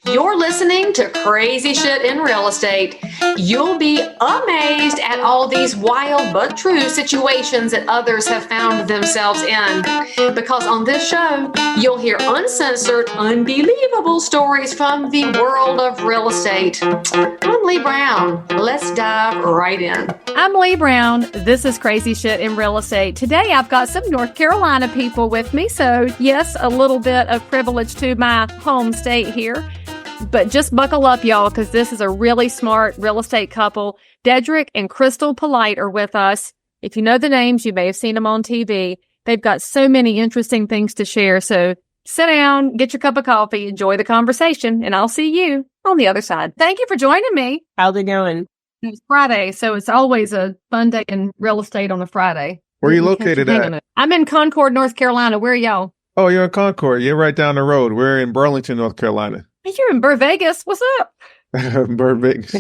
You're listening to Crazy Shit in Real Estate. You'll be amazed at all these wild but true situations that others have found themselves in. Because on this show, you'll hear uncensored, unbelievable stories from the world of real estate. I'm Leigh Brown. Let's dive right in. I'm Leigh Brown. This is Crazy Shit in Real Estate. Today, I've got some North Carolina people with me. So, yes, a little bit of privilege to my home state here. But just buckle up, y'all, because this is a really smart real estate couple. Dedric and Krystal Polite are with us. If you know the names, you may have seen them on TV. They've got so many interesting things to share. So sit down, get your cup of coffee, enjoy the conversation, and I'll see you on the other side. Thank you for joining me. How's it going? It's Friday, so it's always a fun day in real estate on a Friday. Where are you located at? I'm in Concord, North Carolina. Where are y'all? Oh, you're in Concord. You're right down the road. We're in Burlington, North Carolina. You're in Burr Vegas. What's up? Burr Vegas.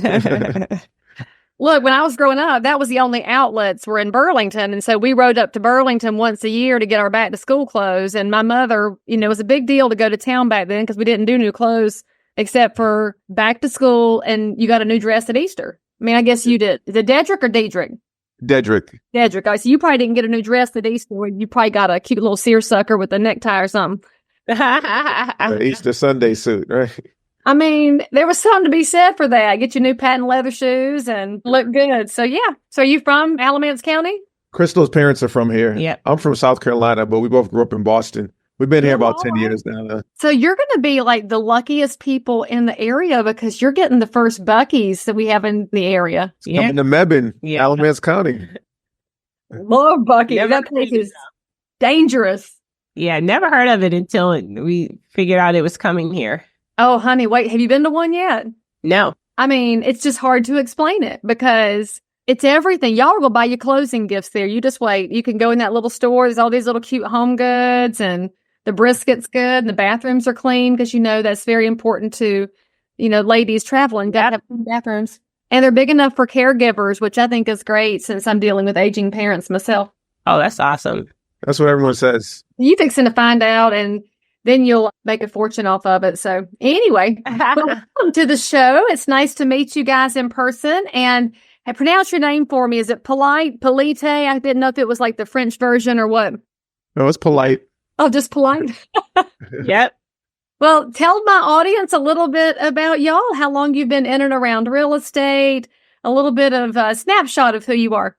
Look, when I was growing up, that was the only outlets were in Burlington. And so we rode up to Burlington once a year to get our back to school clothes. And my mother, it was a big deal to go to town back then because we didn't do new clothes except for back to school. And you got a new dress at Easter. I mean, I guess you did. Is it Dedric or Dedric? Dedric. Dedric. So you probably didn't get a new dress at Easter. You probably got a cute little seersucker with a necktie or something. Easter Sunday suit, right? I mean, there was something to be said for that. Get your new patent leather shoes and look good. So, yeah. So, are you from Alamance County? Krystal's parents are from here. Yeah. I'm from South Carolina, but we both grew up in Boston. We've been here about 10 years now. So, you're going to be like the luckiest people in the area because you're getting the first Buc-ee's that we have in the area. Yeah. Coming to Mebane, Alamance County. Love Buc-ee's. That place is dangerous. Yeah, never heard of it until we figured out it was coming here. Oh, honey, wait, have you been to one yet? No. I mean, it's just hard to explain it because it's everything. Y'all will buy your closing gifts there. You just wait. You can go in that little store. There's all these little cute home goods and the brisket's good and the bathrooms are clean because, that's very important to, ladies traveling. Got to have clean bathrooms. And they're big enough for caregivers, which I think is great since I'm dealing with aging parents myself. Oh, that's awesome. That's what everyone says. You fixing to find out, and then you'll make a fortune off of it. So anyway, welcome to the show. It's nice to meet you guys in person. And pronounce your name for me. Is it Polite? Polite? I didn't know if it was like the French version or what. No, it's Polite. Oh, just Polite? Yep. Well, tell my audience a little bit about y'all, how long you've been in and around real estate, a little bit of a snapshot of who you are.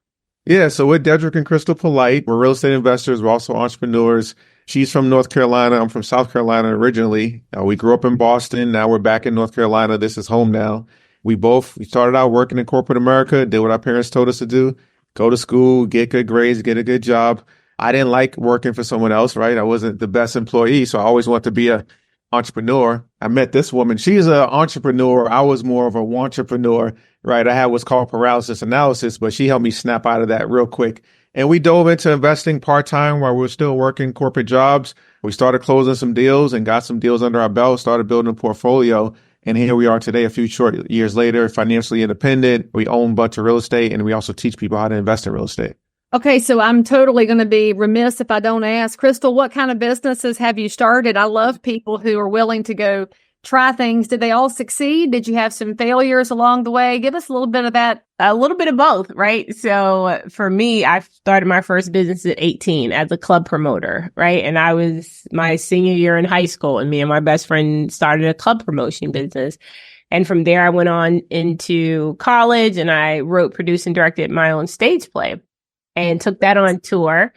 Yeah, so we're Dedric and Krystal Polite. We're real estate investors. We're also entrepreneurs. She's from North Carolina. I'm from South Carolina originally. We grew up in Boston. Now we're back in North Carolina. This is home now. We started out working in corporate America, did what our parents told us to do, go to school, get good grades, get a good job. I didn't like working for someone else, right? I wasn't the best employee, so I always wanted to be an entrepreneur. I met this woman. She's an entrepreneur. I was more of a wantrepreneur. Right. I had what's called paralysis analysis, but she helped me snap out of that real quick. And we dove into investing part-time while we were still working corporate jobs. We started closing some deals and got some deals under our belt, started building a portfolio. And here we are today, a few short years later, financially independent. We own a bunch of real estate, and we also teach people how to invest in real estate. Okay, so I'm totally going to be remiss if I don't ask. Krystal, what kind of businesses have you started? I love people who are willing to go try things. Did they all succeed? Did you have some failures along the way? Give us a little bit of that. A little bit of both, right? So for me, I started my first business at 18 as a club promoter, right? And I was my senior year in high school, and me and my best friend started a club promotion business. And from there, I went on into college and I wrote, produced, and directed my own stage play and took that on tour.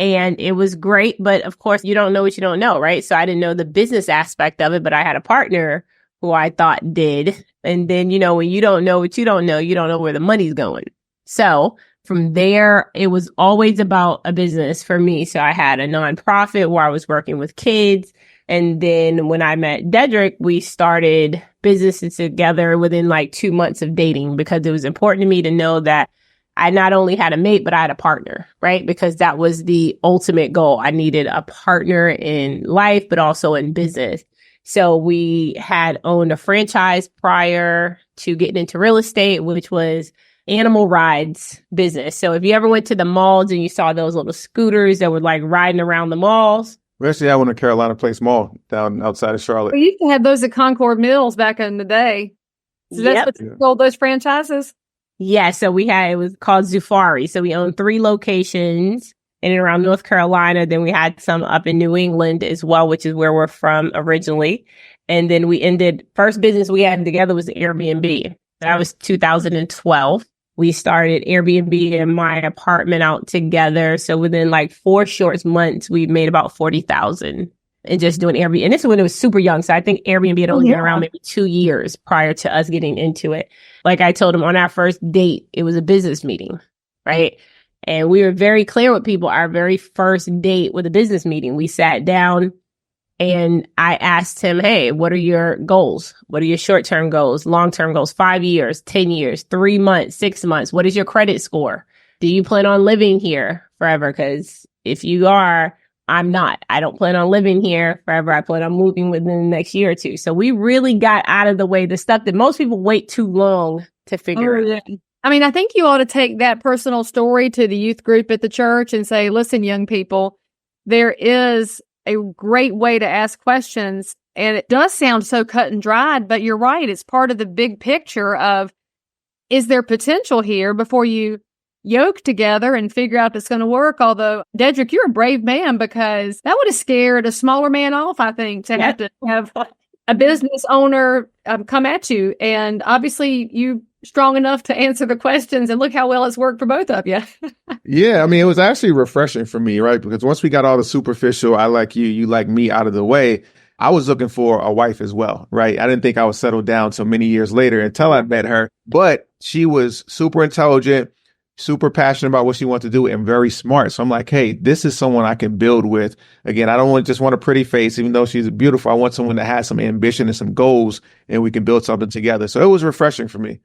And it was great. But of course, you don't know what you don't know, right? So I didn't know the business aspect of it, but I had a partner who I thought did. And then, when you don't know what you don't know where the money's going. So from there, it was always about a business for me. So I had a nonprofit where I was working with kids. And then when I met Dedric, we started businesses together within like 2 months of dating because it was important to me to know that I not only had a mate, but I had a partner, right? Because that was the ultimate goal. I needed a partner in life, but also in business. So we had owned a franchise prior to getting into real estate, which was animal rides business. So if you ever went to the malls and you saw those little scooters that were like riding around the malls, We actually had one in Carolina Place Mall down outside of Charlotte. We used to have those at Concord Mills back in the day. So that's Yep. what you sold those franchises? Yeah, so it was called Zufari. So we owned 3 locations in and around North Carolina. Then we had some up in New England as well, which is where we're from originally. And then first business we had together was Airbnb. That was 2012. We started Airbnb in my apartment out together. So within like 4 short months, we made about 40,000 and just doing Airbnb. And this is when it was super young. So I think Airbnb had only been around maybe 2 years prior to us getting into it. Like I told him on our first date, it was a business meeting, right? And we were very clear with people. Our very first date with a business meeting, we sat down and I asked him, hey, what are your goals? What are your short-term goals, long-term goals, 5 years, 10 years, 3 months, 6 months? What is your credit score? Do you plan on living here forever? Because if you are, I'm not. I don't plan on living here forever. I plan on moving within the next year or two. So we really got out of the way, the stuff that most people wait too long to figure out. Yeah. I mean, I think you ought to take that personal story to the youth group at the church and say, listen, young people, there is a great way to ask questions. And it does sound so cut and dried, but you're right. It's part of the big picture of, is there potential here before you yoke together and figure out if it's going to work? Although, Dedric, you're a brave man, because that would have scared a smaller man off, I think, to have to have a business owner come at you. And obviously you strong enough to answer the questions, and look how well it's worked for both of you. Yeah, I mean, it was actually refreshing for me, right? Because once we got all the superficial, I like you, you like me out of the way, I was looking for a wife as well, right? I didn't think I would settle down till many years later until I met her, but she was super intelligent, super passionate about what she wanted to do, and very smart. So I'm like, hey, this is someone I can build with. Again, I don't just want a pretty face, even though she's beautiful. I want someone that has some ambition and some goals, and we can build something together. So it was refreshing for me.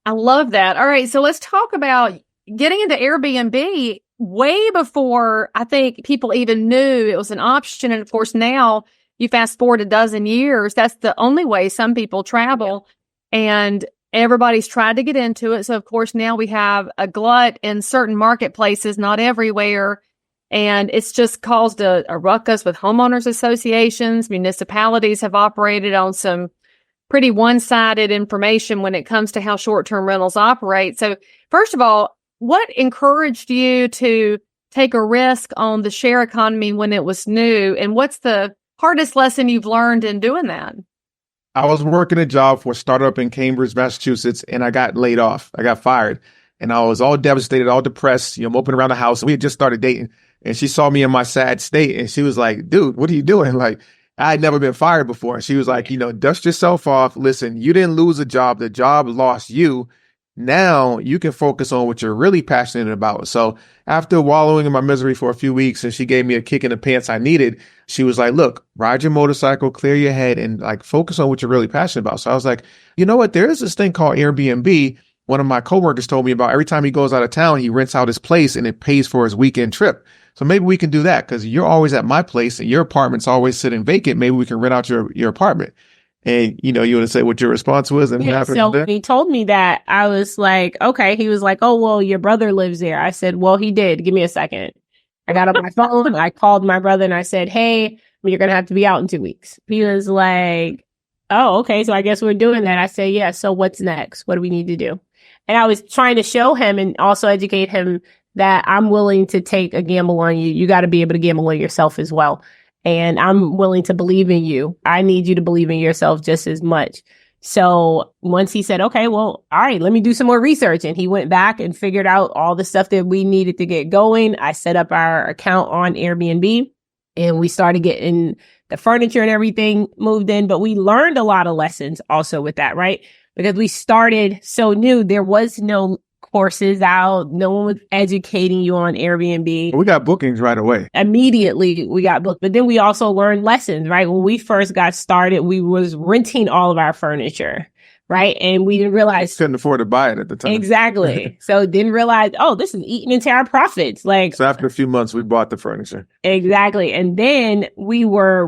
I love that. All right. So let's talk about getting into Airbnb way before I think people even knew it was an option. And of course, now you fast forward a dozen years, that's the only way some people travel. And everybody's tried to get into it. So of course, now we have a glut in certain marketplaces, not everywhere. And it's just caused a ruckus with homeowners associations. Municipalities have operated on some pretty one-sided information when it comes to how short-term rentals operate. So first of all, what encouraged you to take a risk on the share economy when it was new? And what's the hardest lesson you've learned in doing that? I was working a job for a startup in Cambridge, Massachusetts, and I got laid off. I got fired. And I was all devastated, all depressed, moping around the house. We had just started dating. And she saw me in my sad state. And she was like, dude, what are you doing? Like, I had never been fired before. And she was like, dust yourself off. Listen, you didn't lose a job. The job lost you. Now you can focus on what you're really passionate about. So after wallowing in my misery for a few weeks, and she gave me a kick in the pants I needed, she was like, look, ride your motorcycle, clear your head, and like focus on what you're really passionate about. So I was like, you know what? There is this thing called Airbnb. One of my coworkers told me about. Every time he goes out of town, he rents out his place and it pays for his weekend trip. So maybe we can do that, because you're always at my place and your apartment's always sitting vacant. Maybe we can rent out your apartment. And, you want to say what your response was and what happened so there? when he told me that, I was like, okay. He was like, oh, well, your brother lives there. I said, well, he did. Give me a second. I got on my phone. I called my brother and I said, hey, you're going to have to be out in 2 weeks. He was like, oh, okay. So I guess we're doing that. I said, yeah. So what's next? What do we need to do? And I was trying to show him and also educate him that I'm willing to take a gamble on you. You got to be able to gamble on yourself as well. And I'm willing to believe in you. I need you to believe in yourself just as much. So once he said, okay, well, all right, let me do some more research. And he went back and figured out all the stuff that we needed to get going. I set up our account on Airbnb and we started getting the furniture and everything moved in. But we learned a lot of lessons also with that, right? Because we started so new. There was no courses out. No one was educating you on Airbnb. We got bookings right away. Immediately we got booked. But then we also learned lessons, right? When we first got started, we was renting all of our furniture, right? And we didn't realize. Couldn't afford to buy it at the time. Exactly. So didn't realize, oh, this is eating into our profits. So after a few months, we bought the furniture. Exactly. And then we were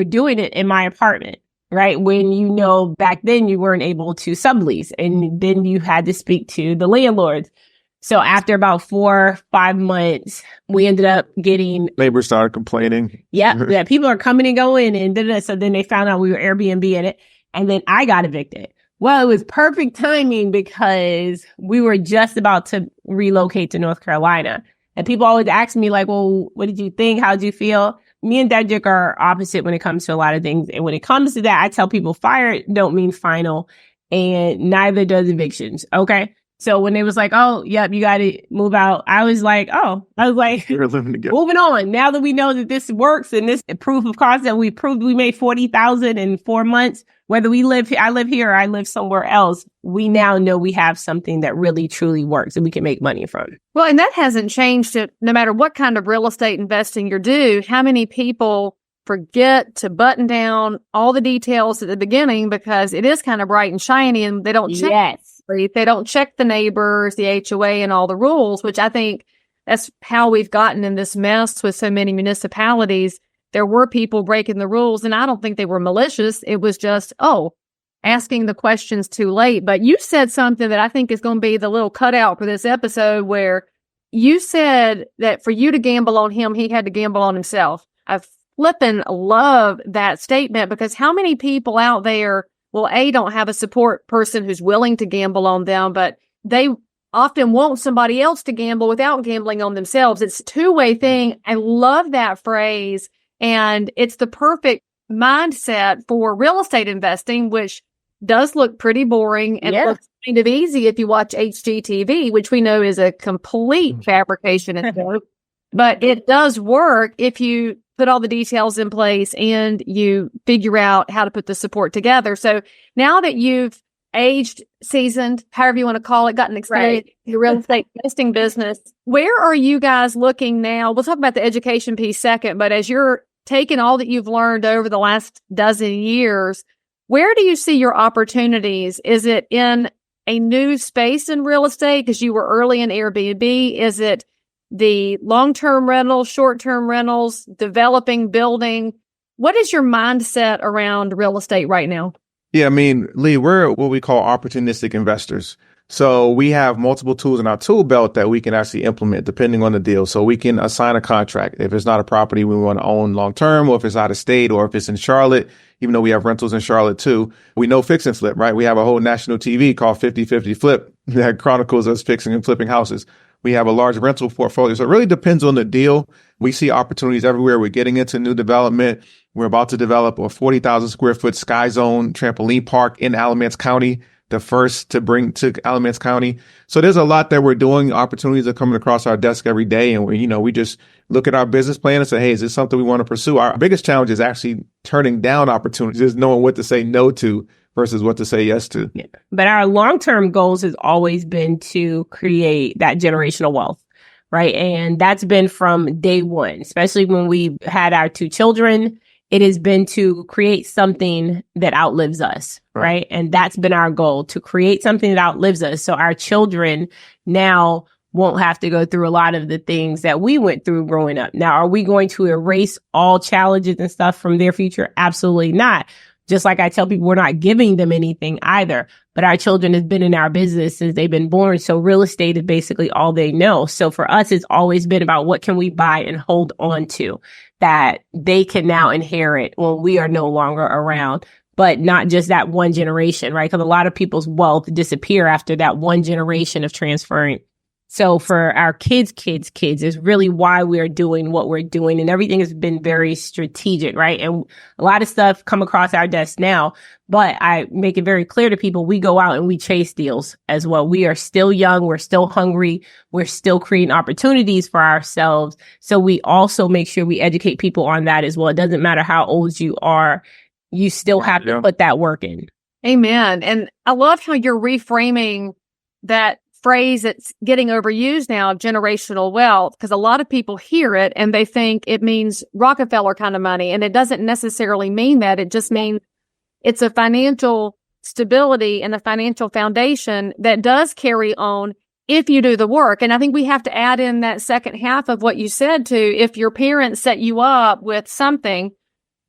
doing it in my apartment. Right. When, back then you weren't able to sublease, and then you had to speak to the landlords. So after about 4-5 months, we ended up getting, Neighbors started complaining. yeah, people are coming and going and da-da-da. So then they found out we were Airbnb in it. And then I got evicted. Well, it was perfect timing because we were just about to relocate to North Carolina. And people always ask me like, well, what did you think? How did you feel? Me and Dedric are opposite when it comes to a lot of things. And when it comes to that, I tell people fired don't mean final, and neither does evictions. Okay. So when it was like, oh, yep, you got to move out, I was like, We're living together. moving on. Now that we know that this works and this proof of concept, we proved we made $40,000 in 4 months. Whether I live here or I live somewhere else, we now know we have something that really truly works and we can make money from. Well, and that hasn't changed it. No matter what kind of real estate investing you do, how many people forget to button down all the details at the beginning because it is kind of bright and shiny and they don't check. Yes. They don't check the neighbors, the HOA, and all the rules, which I think that's how we've gotten in this mess with so many municipalities. There were people breaking the rules, and I don't think they were malicious. It was just, asking the questions too late. But you said something that I think is going to be the little cutout for this episode where you said that for you to gamble on him, he had to gamble on himself. I flippin' love that statement because how many people out there don't have a support person who's willing to gamble on them, but they often want somebody else to gamble without gambling on themselves. It's a two-way thing. I love that phrase. And it's the perfect mindset for real estate investing, which does look pretty boring and looks kind of easy if you watch HGTV, which we know is a complete fabrication itself. But it does work if you put all the details in place and you figure out how to put the support together. So now that you've aged, seasoned, however you want to call it, gotten experience in the real estate investing business, where are you guys looking now? We'll talk about the education piece second, but as you're taking all that you've learned over the last dozen years, where do you see your opportunities? Is it in a new space in real estate because you were early in Airbnb? Is it the long-term rentals, short-term rentals, developing, building? What is your mindset around real estate right now? Yeah, I mean, Leigh, we're what we call opportunistic investors. So we have multiple tools in our tool belt that we can actually implement depending on the deal. So we can assign a contract. If it's not a property we want to own long term, or if it's out of state, or if it's in Charlotte, even though we have rentals in Charlotte too, we know fix and flip, right? We have a whole national TV called 50/50 Flip that chronicles us fixing and flipping houses. We have a large rental portfolio. So it really depends on the deal. We see opportunities everywhere. We're getting into new development. We're about to develop a 40,000 square foot Sky Zone trampoline park in Alamance County, the first to bring to Alamance County. So there's a lot that we're doing. Opportunities are coming across our desk every day. And we just look at our business plan and say, hey, is this something we want to pursue? Our biggest challenge is actually turning down opportunities, just knowing what to say no to versus what to say yes to. Yeah. But our long-term goals has always been to create that generational wealth, right? And that's been from day one, especially when we had our 2 children. It has been to create something that outlives us, right? And that's been our goal, to create something that outlives us. So our children now won't have to go through a lot of the things that we went through growing up. Now, are we going to erase all challenges and stuff from their future? Absolutely not. Just like I tell people, we're not giving them anything either. But our children have been in our business since they've been born. So real estate is basically all they know. So for us, it's always been about what can we buy and hold on to that they can now inherit when we are no longer around. But not just that one generation, right? Because a lot of people's wealth disappear after that one generation of transferring. So for our kids is really why we're doing what we're doing. And everything has been very strategic, right? And a lot of stuff come across our desk now, but I make it very clear to people, we go out and we chase deals as well. We are still young. We're still hungry. We're still creating opportunities for ourselves. So we also make sure we educate people on that as well. It doesn't matter how old you are. You still have to put that work in. Amen. And I love how you're reframing that phrase that's getting overused now of generational wealth, because a lot of people hear it and they think it means Rockefeller kind of money. And it doesn't necessarily mean that. It just means it's a financial stability and a financial foundation that does carry on if you do the work. And I think we have to add in that second half of what you said to, if your parents set you up with something,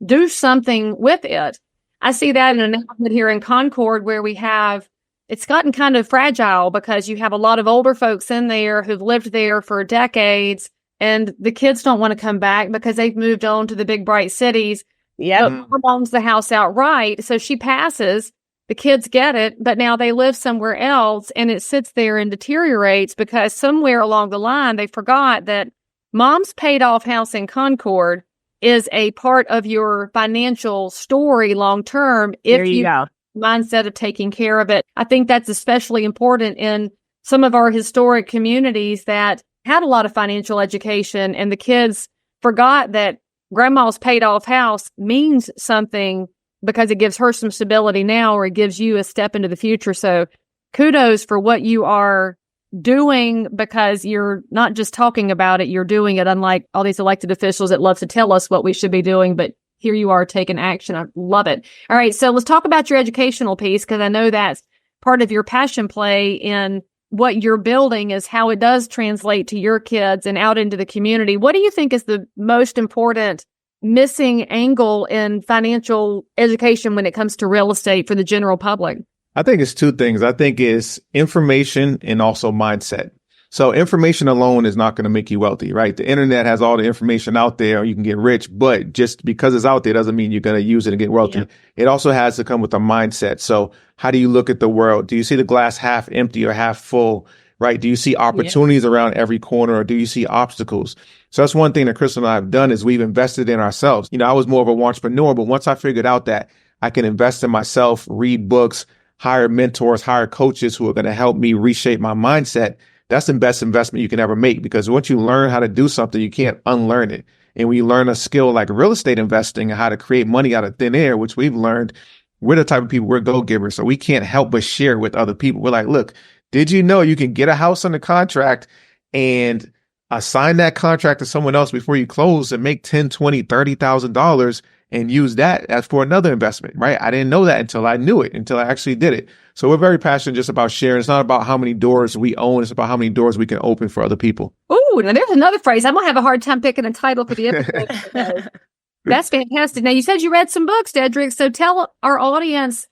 do something with it. I see that in an announcement here in Concord where we have it's gotten kind of fragile because you have a lot of older folks in there who've lived there for decades, and the kids don't want to come back because they've moved on to the big bright cities. Yep. But mom owns the house outright, so she passes. The kids get it, but now they live somewhere else, and it sits there and deteriorates because somewhere along the line they forgot that mom's paid off house in Concord is a part of your financial story long term. There you go. Mindset of taking care of it. I think that's especially important in some of our historic communities that had a lot of financial education, and the kids forgot that grandma's paid off house means something because it gives her some stability now, or it gives you a step into the future. So kudos for what you are doing, because you're not just talking about it, you're doing it, unlike all these elected officials that love to tell us what we should be doing, but here you are taking action. I love it. All right, so let's talk about your educational piece, because I know that's part of your passion play in what you're building, is how it does translate to your kids and out into the community. What do you think is the most important missing angle in financial education when it comes to real estate for the general public? I think it's two things. I think it's information and also mindset. So information alone is not going to make you wealthy, right? The internet has all the information out there. You can get rich, but just because it's out there doesn't mean you're going to use it and get wealthy. Yeah. It also has to come with a mindset. So how do you look at the world? Do you see the glass half empty or half full, right? Do you see opportunities around every corner, or do you see obstacles? So that's one thing that Krystal and I have done, is we've invested in ourselves. I was more of an entrepreneur, but once I figured out that I can invest in myself, read books, hire mentors, hire coaches who are going to help me reshape my mindset, that's the best investment you can ever make, because once you learn how to do something, you can't unlearn it. And when you learn a skill like real estate investing and how to create money out of thin air, which we've learned, we're the type of people, we're go-givers. So we can't help but share with other people. We're like, look, did you know you can get a house under contract and assign that contract to someone else before you close and make $10,000, $20,000, $30,000 and use that as for another investment, right? I didn't know that until I knew it, until I actually did it. So we're very passionate just about sharing. It's not about how many doors we own. It's about how many doors we can open for other people. Oh, now there's another phrase. I'm going to have a hard time picking a title for the episode. That's fantastic. Now, you said you read some books, Dedric. So tell our audience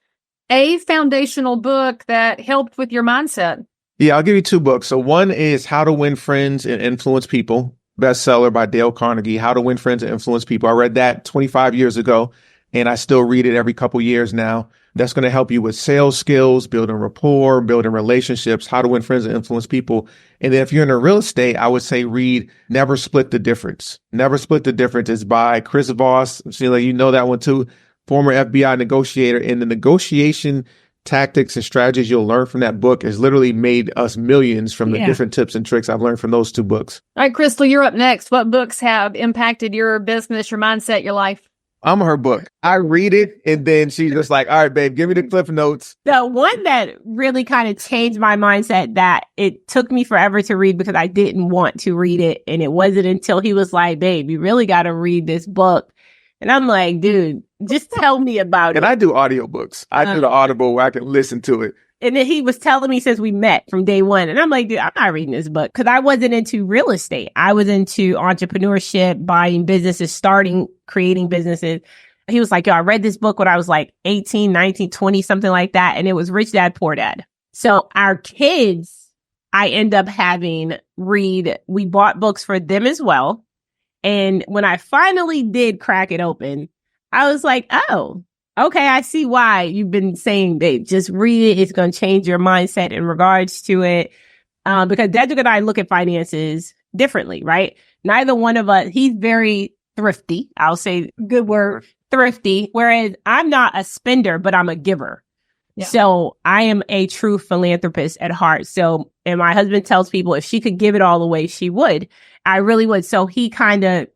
a foundational book that helped with your mindset. Yeah, I'll give you two books. So one is How to Win Friends and Influence People, bestseller by Dale Carnegie, How to Win Friends and Influence People. I read that 25 years ago, and I still read it every couple years now. That's going to help you with sales skills, building rapport, building relationships, how to win friends and influence people. And then if you're in a real estate, I would say read Never Split the Difference. Never Split the Difference is by Chris Voss. Sheila, you know that one too. Former FBI negotiator. And the negotiation tactics and strategies you'll learn from that book has literally made us millions from the different tips and tricks I've learned from those two books. All right, Krystal, you're up next. What books have impacted your business, your mindset, your life? I'm her book. I read it, and then she's just like, all right, babe, give me the cliff notes. The one that really kind of changed my mindset, that it took me forever to read because I didn't want to read it. And it wasn't until he was like, babe, you really got to read this book. And I'm like, dude, just tell me about it. And I do audiobooks. I do the Audible where I can listen to it. And then he was telling me since we met from day one. And I'm like, dude, I'm not reading this book, because I wasn't into real estate. I was into entrepreneurship, buying businesses, creating businesses. He was like, yo, I read this book when I was like 18, 19, 20, something like that. And it was Rich Dad, Poor Dad. So our kids, I end up having read, we bought books for them as well. And when I finally did crack it open, I was like, oh, okay, I see why you've been saying, babe, just read it. It's going to change your mindset in regards to it. Because Dedric and I look at finances differently, right? Neither one of us, he's very thrifty. I'll say good word, thrifty. Whereas I'm not a spender, but I'm a giver. Yeah. So I am a true philanthropist at heart. So, and my husband tells people if she could give it all away, she would. I really would. So he kind of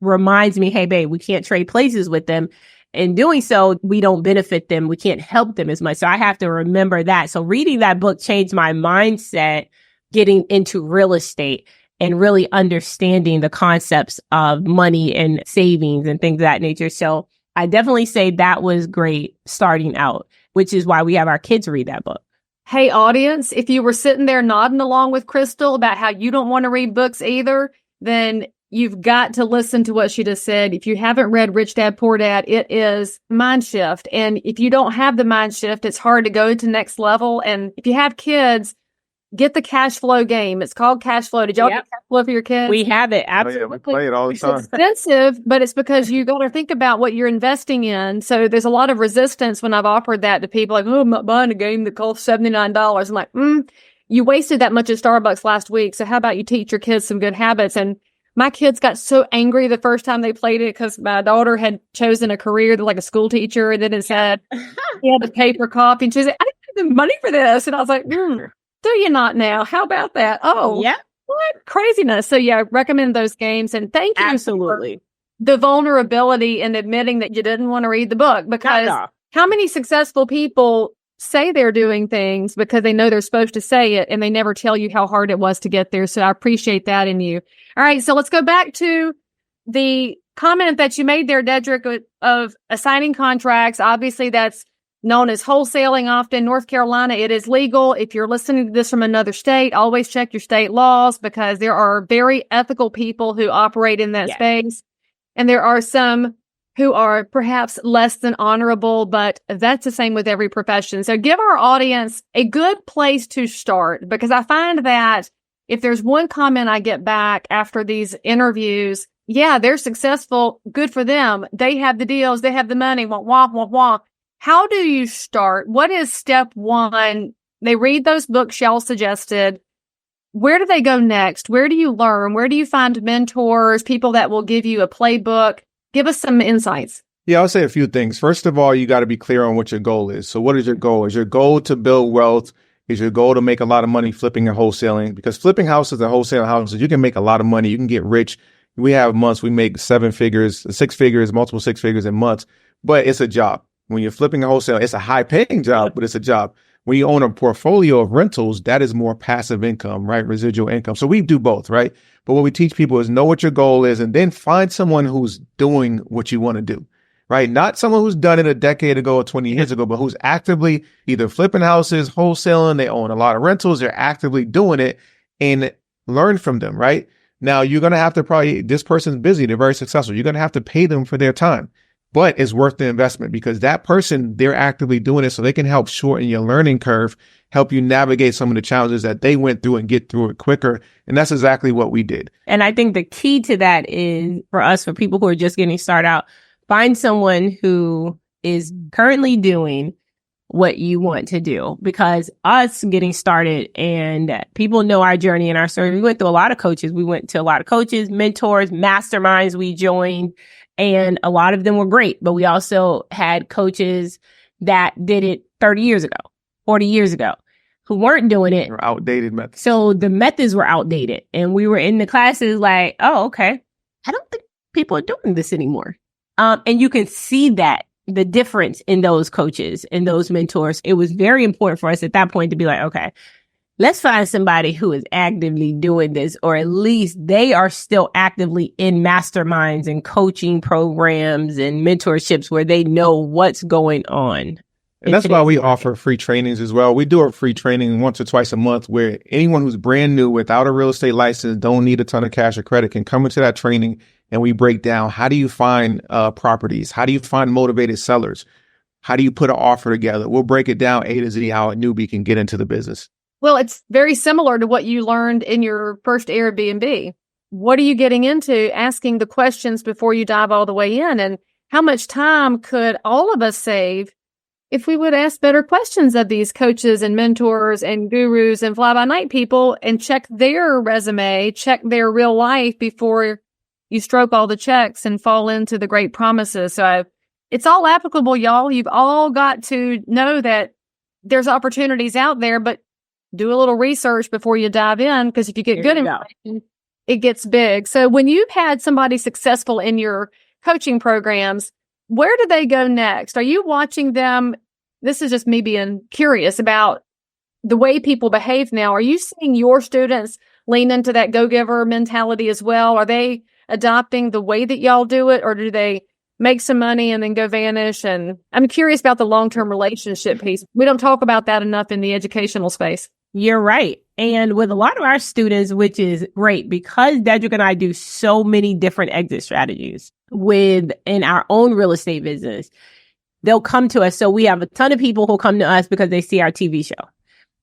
reminds me, hey, babe, we can't trade places with them. In doing so, we don't benefit them. We can't help them as much. So I have to remember that. So reading that book changed my mindset, getting into real estate and really understanding the concepts of money and savings and things of that nature. So I definitely say that was great starting out, which is why we have our kids read that book. Hey, audience, if you were sitting there nodding along with Krystal about how you don't want to read books either, then you've got to listen to what she just said. If you haven't read Rich Dad, Poor Dad, it is mind shift. And if you don't have the mind shift, it's hard to go to next level. And if you have kids, get the cash flow game. It's called cash flow. Did y'all get cash flow for your kids? We have it. Oh, yeah, Absolutely. we play it all the It's time. expensive, but it's because you got to think about what you're investing in. So there's a lot of resistance when I've offered that to people like, oh, I'm not buying a game that costs $79. I'm like, you wasted that much at Starbucks last week. So how about you teach your kids some good habits? And my kids got so angry the first time they played it because my daughter had chosen a career like a school teacher. And then it said, he had to pay for coffee. And she said, I didn't have the money for this. And I was like, do you not now? How about that? Oh, Yeah. what craziness. So yeah, recommend those games. And thank you Absolutely. for the vulnerability in admitting that you didn't want to read the book, because how many successful people say they're doing things because they know they're supposed to say it and they never tell you how hard it was to get there. So I appreciate that in you. All right. So let's go back to the comment that you made there, Dedric, of assigning contracts. Obviously that's known as wholesaling often. North Carolina, it is legal. If you're listening to this from another state, always check your state laws, because there are very ethical people who operate in that space. And there are some who are perhaps less than honorable, but that's the same with every profession. So give our audience a good place to start, because I find that if there's one comment I get back after these interviews, yeah, they're successful. Good for them. They have the deals. They have the money. Wah, wah, wah, wah. How do you start? What is step one? They read those books y'all suggested. Where do they go next? Where do you learn? Where do you find mentors, people that will give you a playbook? Give us some insights. Yeah, I'll say a few things. First of all, you got to be clear on what your goal is. So what is your goal? Is your goal to build wealth? Is your goal to make a lot of money flipping and wholesaling? Because flipping houses and wholesaling houses, you can make a lot of money. You can get rich. We have months we make 7 figures, 6 figures, multiple 6 figures in months, but it's a job. When you're flipping a wholesale, it's a high paying job, but it's a job. When you own a portfolio of rentals, that is more passive income, right? Residual income. So we do both, right? But what we teach people is know what your goal is and then find someone who's doing what you want to do, right? Not someone who's done it a decade ago or 20 years ago, but who's actively either flipping houses, wholesaling, they own a lot of rentals, they're actively doing it, and learn from them, right? Now, you're going to have to this person's busy, they're very successful. You're going to have to pay them for their time. But it's worth the investment because that person, they're actively doing it so they can help shorten your learning curve, help you navigate some of the challenges that they went through and get through it quicker. And that's exactly what we did. And I think the key to that is for us, for people who are just getting started out, find someone who is currently doing what you want to do, because us getting started and people know our journey and our story. We went through a lot of coaches. We went to a lot of coaches, mentors, masterminds we joined. And a lot of them were great, but we also had coaches that did it 30 years ago, 40 years ago, who weren't doing it. Or outdated methods. So the methods were outdated. And we were in the classes like, oh, okay, I don't think people are doing this anymore. And you can see that, the difference in those coaches and those mentors. It was very important for us at that point to be like, okay, let's find somebody who is actively doing this, or at least they are still actively in masterminds and coaching programs and mentorships where they know what's going on. And that's why we offer free trainings as well. We do a free training once or twice a month where anyone who's brand new without a real estate license, don't need a ton of cash or credit, can come into that training and we break down, how do you find properties? How do you find motivated sellers? How do you put an offer together? We'll break it down A to Z, how a newbie can get into the business. Well, it's very similar to what you learned in your first Airbnb. What are you getting into? Asking the questions before you dive all the way in. And how much time could all of us save if we would ask better questions of these coaches and mentors and gurus and fly-by-night people and check their resume, check their real life before you stroke all the checks and fall into the great promises. So it's all applicable, y'all. You've all got to know that there's opportunities out there, but do a little research before you dive in, because if you get good information, it gets big. So when you've had somebody successful in your coaching programs, where do they go next? Are you watching them? This is just me being curious about the way people behave now. Are you seeing your students lean into that go-giver mentality as well? Are they adopting the way that y'all do it, or do they make some money and then go vanish? And I'm curious about the long-term relationship piece. We don't talk about that enough in the educational space. You're right. And with a lot of our students, which is great because Dedric and I do so many different exit strategies within our own real estate business, they'll come to us. So we have a ton of people who come to us because they see our TV show.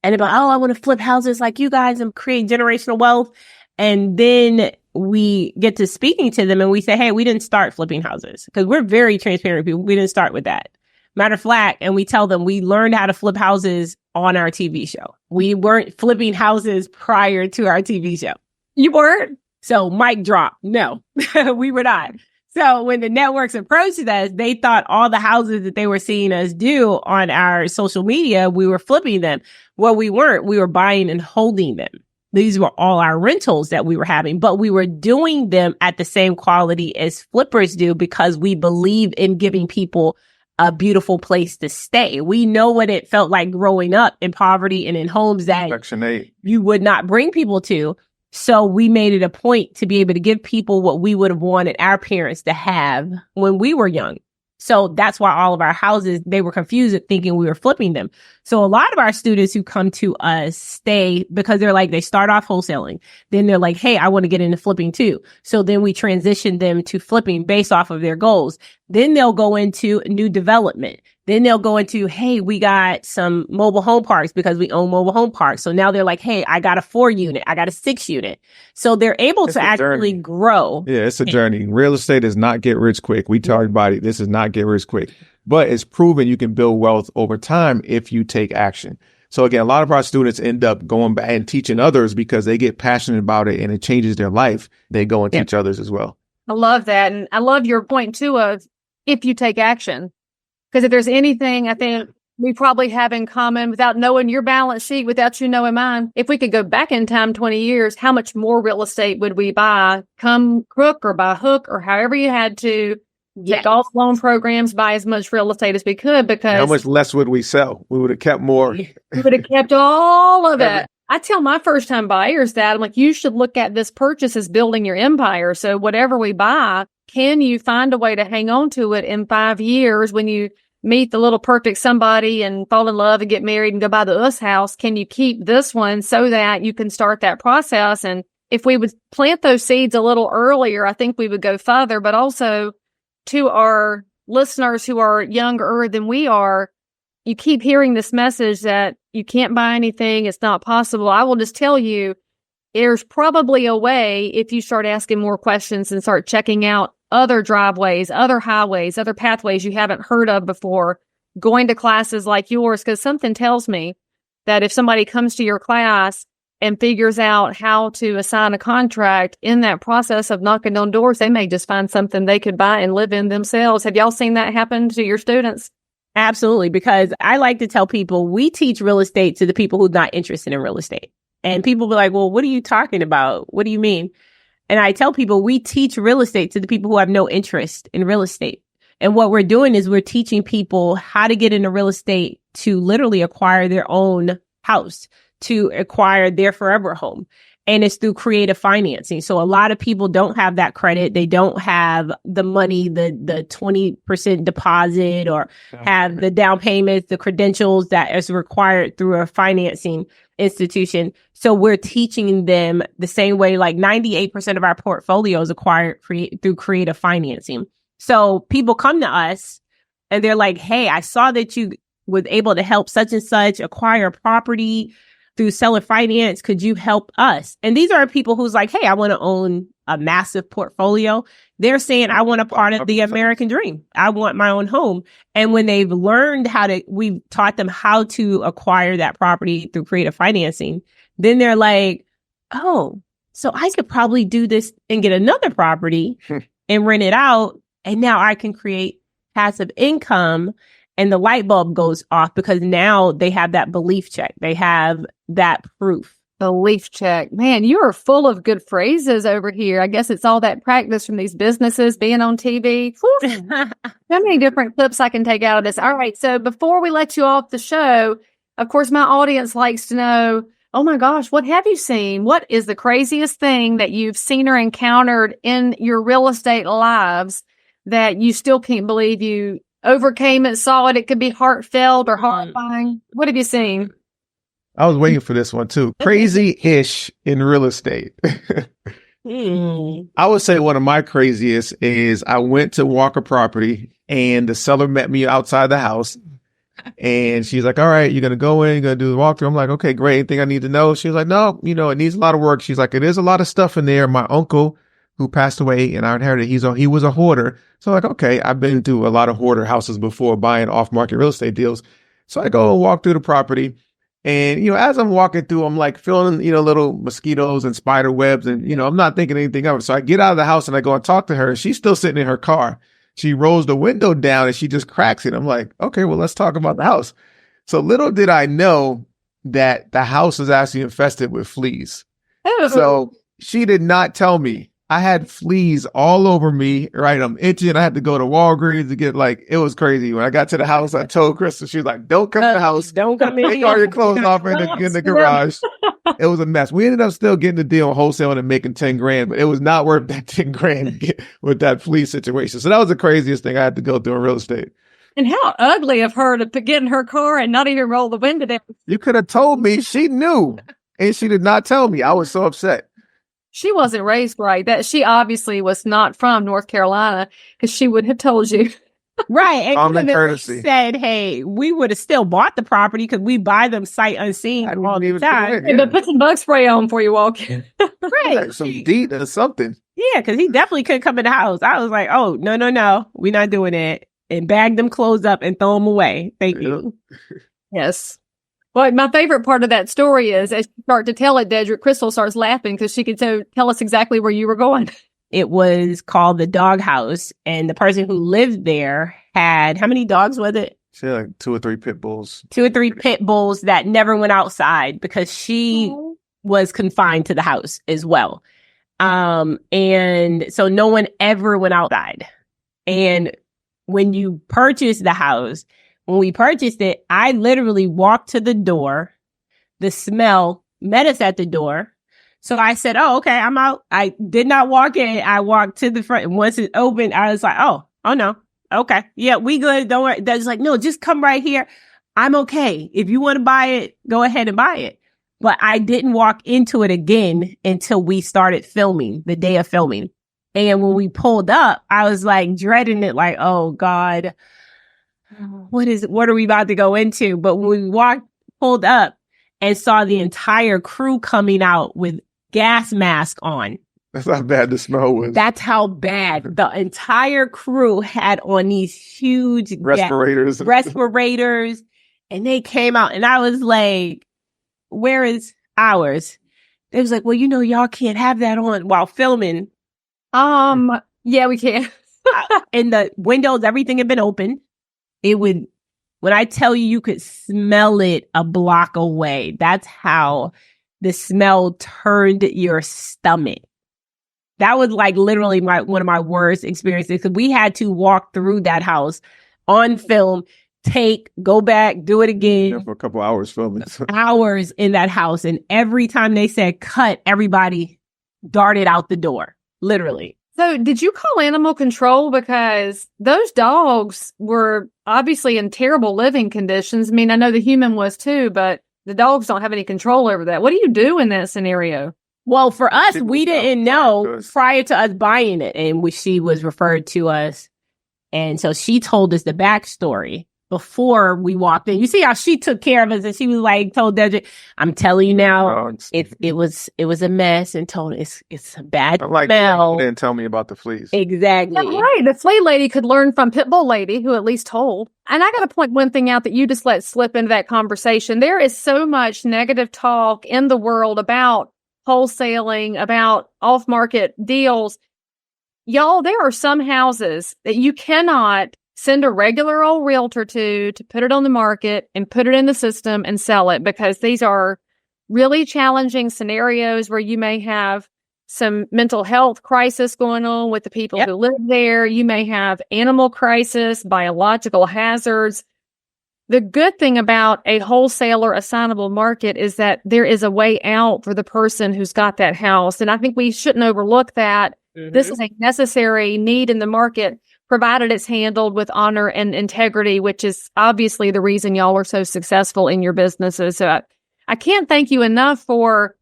And they're like, oh, I want to flip houses like you guys and create generational wealth. And then we get to speaking to them and we say, hey, we didn't start flipping houses because we're very transparent people. We didn't start with that. Matter of fact, and we tell them we learned how to flip houses on our TV show. We weren't flipping houses prior to our TV show. You weren't? So mic drop. No, we were not. So when the networks approached us, they thought all the houses that they were seeing us do on our social media, we were flipping them. Well, we weren't. We were buying and holding them. These were all our rentals that we were having, but we were doing them at the same quality as flippers do because we believe in giving people a beautiful place to stay. We know what it felt like growing up in poverty and in homes that Section 8. you would not bring people to. So we made it a point to be able to give people what we would have wanted our parents to have when we were young. So that's why all of our houses, they were confused at thinking we were flipping them. So a lot of our students who come to us stay because they're like, they start off wholesaling. Then they're like, hey, I want to get into flipping too. So then we transition them to flipping based off of their goals. Then they'll go into new development. Then they'll go into, hey, we got some mobile home parks because we own mobile home parks. So now they're like, hey, I got a 4-unit. I got a 6-unit. So they're able to actually grow. Yeah, it's a journey. Real estate is not get rich quick. We tell everybody this is not get rich quick, but it's proven you can build wealth over time if you take action. So again, a lot of our students end up going back and teaching others because they get passionate about it and it changes their life. They go and teach others as well. I love that. And I love your point too of if you take action. Because if there's anything I think we probably have in common without knowing your balance sheet, without you knowing mine, if we could go back in time 20 years, how much more real estate would we buy, come crook or by hook or however you had to take off loan programs, buy as much real estate as we could because how much less would we sell? We would have kept more. We would have kept all of it. I tell my first time buyers that I'm like, you should look at this purchase as building your empire. So whatever we buy, can you find a way to hang on to it in 5 years when you meet the little perfect somebody and fall in love and get married and go buy the us house? Can you keep this one so that you can start that process? And if we would plant those seeds a little earlier, I think we would go further. But also to our listeners who are younger than we are, you keep hearing this message that you can't buy anything. It's not possible. I will just tell you, there's probably a way if you start asking more questions and start checking out other driveways, other highways, other pathways you haven't heard of before, going to classes like yours, because something tells me that if somebody comes to your class and figures out how to assign a contract in that process of knocking on doors, they may just find something they could buy and live in themselves. Have y'all seen that happen to your students? Absolutely. Because I like to tell people we teach real estate to the people who's not interested in real estate. And people be like, well, what are you talking about? What do you mean? And I tell people we teach real estate to the people who have no interest in real estate. And what we're doing is we're teaching people how to get into real estate to literally acquire their own house, to acquire their forever home. And it's through creative financing. So a lot of people don't have that credit. They don't have the money, the 20% deposit or have the down payments, the credentials that is required through a financing institution. So we're teaching them the same way, like 98% of our portfolios acquired through creative financing. So people come to us and they're like, hey, I saw that you was able to help such and such acquire property through seller finance. Could you help us? And these are people who's like, hey, I want to own a massive portfolio. They're saying, I want a part of the American dream. I want my own home. And when they've learned we've taught them how to acquire that property through creative financing, then they're like, oh, so I could probably do this and get another property and rent it out. And now I can create passive income. And the light bulb goes off because now they have that belief check. They have that proof. Belief check. Man, you are full of good phrases over here. I guess it's all that practice from these businesses, being on TV. How many different clips I can take out of this? All right. So before we let you off the show, of course, my audience likes to know, oh my gosh, what have you seen? What is the craziest thing that you've seen or encountered in your real estate lives that you still can't believe you overcame it, saw it? It could be heartfelt or horrifying. What have you seen? I was waiting for this one too. Crazy-ish in real estate. I would say one of my craziest is I went to walk a property and the seller met me outside the house. And she's like, all right, you're going to go in, you're going to do the walkthrough. I'm like, okay, great. Anything I need to know? She was like, no, it needs a lot of work. She's like, it is a lot of stuff in there. My uncle who passed away and I inherited, he was a hoarder. So like, okay, I've been to a lot of hoarder houses before buying off-market real estate deals. So I go and walk through the property. And, as I'm walking through, I'm like feeling, little mosquitoes and spider webs. And, I'm not thinking anything of it. So I get out of the house and I go and talk to her. And she's still sitting in her car. She rolls the window down and she just cracks it. I'm like, okay, well, let's talk about the house. So little did I know that the house was actually infested with fleas. Oh. So she did not tell me. I had fleas all over me, right? I'm itching. I had to go to Walgreens to get it was crazy. When I got to the house, I told Krystal, she was like, don't come to the house. Don't come in. Take all your clothes off in the garage. It was a mess. We ended up still getting the deal on wholesale and making 10 grand, but it was not worth that 10 grand with that flea situation. So that was the craziest thing I had to go through in real estate. And how ugly of her to get in her car and not even roll the window down. You could have told me. She knew. And she did not tell me. I was so upset. She wasn't raised right. That she obviously was not from North Carolina because she would have told you. Right. And Common courtesy. Said, hey, we would have still bought the property because we buy them sight unseen all the time. Yeah. But put some bug spray on before you walk in. Right. Like some DEET or something. Yeah, because he definitely couldn't come in the house. I was like, oh, no. We're not doing it. And bag them clothes up and throw them away. Thank you. Yes. Well, my favorite part of that story is as you start to tell it, Dedric, Krystal starts laughing because she could tell us exactly where you were going. It was called the dog house. And the person who lived there had, how many dogs was it? She had like 2 or 3 pit bulls. 2 or 3 pit bulls that never went outside because she was confined to the house as well. And so no one ever went outside. And when you purchase the house, when we purchased it, I literally walked to the door. The smell met us at the door. So I said, oh, okay, I'm out. I did not walk in. I walked to the front. And once it opened, I was like, oh no. Okay. Yeah, we good. Don't worry. That's like, no, just come right here. I'm okay. If you want to buy it, go ahead and buy it. But I didn't walk into it again until we started filming, the day of filming. And when we pulled up, I was like dreading it, like, oh God, what are we about to go into? But when we pulled up and saw the entire crew coming out with gas mask on. That's how bad the smell was. That's how bad the entire crew had on these huge respirators. And they came out and I was like, where is ours? They was like, well, y'all can't have that on while filming. Yeah, we can. And the windows, everything had been open. When I tell you could smell it a block away, that's how the smell turned your stomach. That was like literally one of my worst experiences because we had to walk through that house on film, go back, do it again. Yeah, for a couple hours filming. Hours in that house. And every time they said cut, everybody darted out the door, literally. So did you call animal control? Because those dogs were obviously in terrible living conditions. I mean, I know the human was too, but the dogs don't have any control over that. What do you do in that scenario? Well, for us, we didn't know prior to us buying it. And she was referred to us. And so she told us the backstory before we walked in. You see how she took care of us, and she was like, told Dedric, I'm telling you now, it was a mess, and told it's a bad smell. Didn't tell me about the fleas. Exactly. Yeah, right. The flea lady could learn from Pitbull lady, who at least told. And I got to point one thing out that you just let slip into that conversation. There is so much negative talk in the world about wholesaling, about off-market deals. Y'all, there are some houses that you cannot send a regular old realtor to put it on the market and put it in the system and sell it, because these are really challenging scenarios where you may have some mental health crisis going on with the people who live there. You may have animal crisis, biological hazards. The good thing about a wholesaler assignable market is that there is a way out for the person who's got that house. And I think we shouldn't overlook that. Mm-hmm. This is a necessary need in the market, provided it's handled with honor and integrity, which is obviously the reason y'all are so successful in your businesses. So I can't thank you enough for,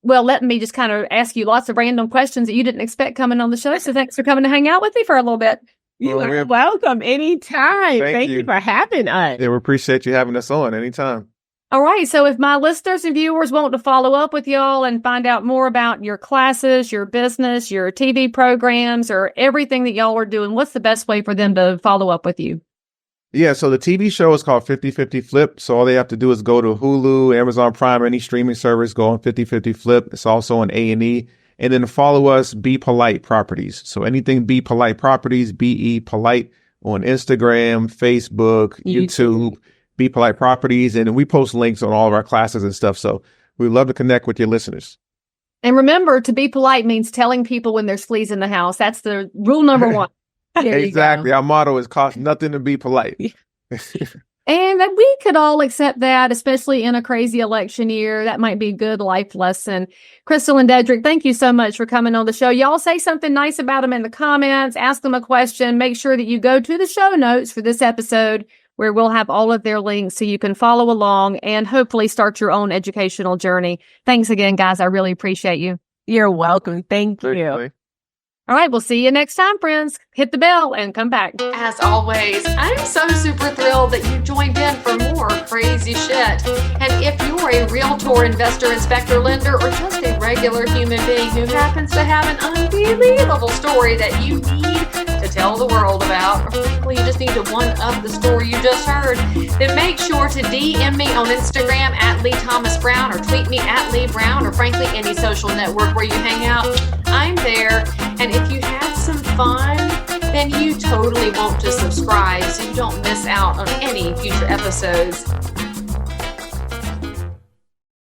well, letting me just kind of ask you lots of random questions that you didn't expect coming on the show. So thanks for coming to hang out with me for a little bit. You are welcome anytime. Thank you for having us. Yeah, we appreciate you having us on anytime. All right. So if my listeners and viewers want to follow up with y'all and find out more about your classes, your business, your TV programs, or everything that y'all are doing, what's the best way for them to follow up with you? Yeah, so the TV show is called 50/50 Flip. So all they have to do is go to Hulu, Amazon Prime, any streaming service, go on 50/50 Flip. It's also on A&E. And then follow us, Be Polite Properties. So anything Be Polite Properties, BE Polite on Instagram, Facebook, YouTube, Be Polite Properties. And we post links on all of our classes and stuff. So we'd love to connect with your listeners. And remember, to be polite means telling people when there's fleas in the house. That's the rule number one. Exactly. Our motto is cost nothing to be polite. And we could all accept that, especially in a crazy election year. That might be a good life lesson. Krystal and Dedric, thank you so much for coming on the show. Y'all say something nice about them in the comments. Ask them a question. Make sure that you go to the show notes for this episode, where we'll have all of their links so you can follow along and hopefully start your own educational journey. Thanks again, guys. I really appreciate you. You're welcome. Thank you. Certainly. All right, we'll see you next time, friends. Hit the bell and come back. As always, I'm so super thrilled that you joined in for more crazy shit. And if you're a realtor, investor, inspector, lender, or just a regular human being who happens to have an unbelievable story that you need to tell the world about, or frankly, you just need to one-up the story you just heard, then make sure to DM me on Instagram at Leigh Thomas Brown, or tweet me at Leigh Brown, or frankly, any social network where you hang out. I'm there. And if you had some fun, then you totally want to subscribe so you don't miss out on any future episodes.